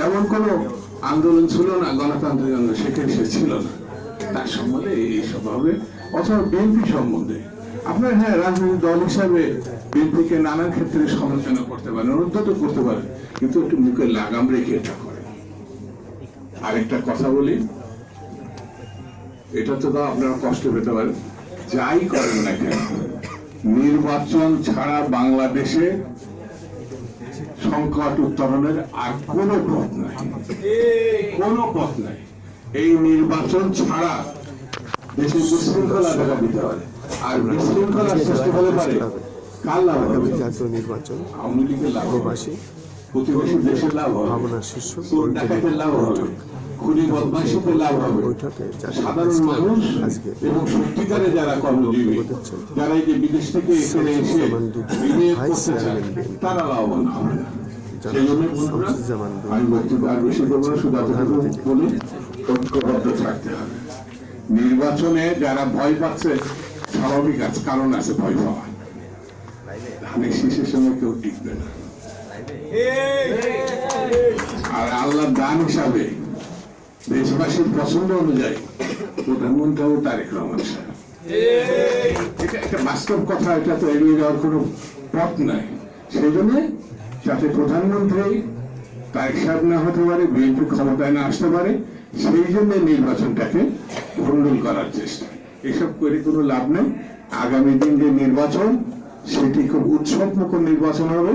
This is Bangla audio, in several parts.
এমন কোন আন্দোলন ছিল না, গণতান্ত্রিক আন্দোলন, সেখানে সে ছিল না। তার সম্বন্ধে এইসব হবে। অথবা বিএনপি সম্বন্ধে আপনার, হ্যাঁ, রাজনৈতিক দল হিসাবে বিএনপিকে নানান ক্ষেত্রে সমালোচনা করতে পারেন, অনুদ্ধত করতে পারেন, কিন্তু একটু মুখে লাগাম রেখে এটা করেন। আরেকটা কথা বলি, এটা তো আপনারা কষ্ট পেতে পারেন, যাই করেন না কেন, নির্বাচন ছাড়া বাংলাদেশে সংকট উত্তরণের আর কোনো পথ নাই, কোনো পথ নাই। এই নির্বাচন ছাড়া দেশে বিশৃঙ্খলা দেখা দিতে পারে, আর বিশৃঙ্খলা সৃষ্টি হতে পারে কার লাভ হবে? জাতীয় নির্বাচন, আওয়ামী লীগের লাভ, প্রবাসী, প্রতিবেশী দেশের লাভ হবে, ভাবনার শীর্ষ চোর ডাকাতের লাভ হবে, খুনি বদমাইশদের লাভ হবে, বৈঠকে সাধারণ মানুষ এবং সত্যিকারে যারা কর্মজীবী, যারা এই যে বিদেশ থেকে এখানে এসে বিনিয়োগ করতে চায়, তারা লাভবান হবে না। সেই জন্য আমি বক্তব্য আর বেশি করবো না, শুধু এতটুকু বলি, ঐক্যবদ্ধ থাকতে হবে। নির্বাচনে যারা ভয় পাচ্ছে, স্বাভাবিক আছে, কারণ আছে ভয় পাওয়া। ধানের শীষের সঙ্গে কেউ টিকবে না। আর আল্লাহ দান হিসাবে দেশবাসীর পছন্দ অনুযায়ী প্রধানমন্ত্রী হবে তারেক রহমান সাহেব। এটা একটা বাস্তব কথা, এটা তো এড়িয়ে যাওয়ার কোনো পথ নাই। সেই জন্য যাতে প্রধানমন্ত্রী তারেক সাহেব না হতে পারে, বিএনপি ক্ষমতায় না আসতে পারে, সেই জন্য নির্বাচনটাকে ভণ্ডুল করার চেষ্টা। এসব করে কোনো লাভ নেই। আগামী দিন যে নির্বাচন, সেটি খুব উৎসবমুখর নির্বাচন হবে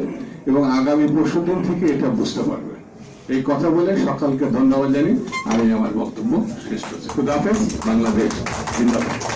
এবং আগামী পরশুদিন থেকে এটা বুঝতে পারবে। এই কথা বলে সকলকে ধন্যবাদ জানি আমি আমার বক্তব্য শেষ করছি। খুদা হাফেজ। বাংলাদেশ জিন্দাবাদ।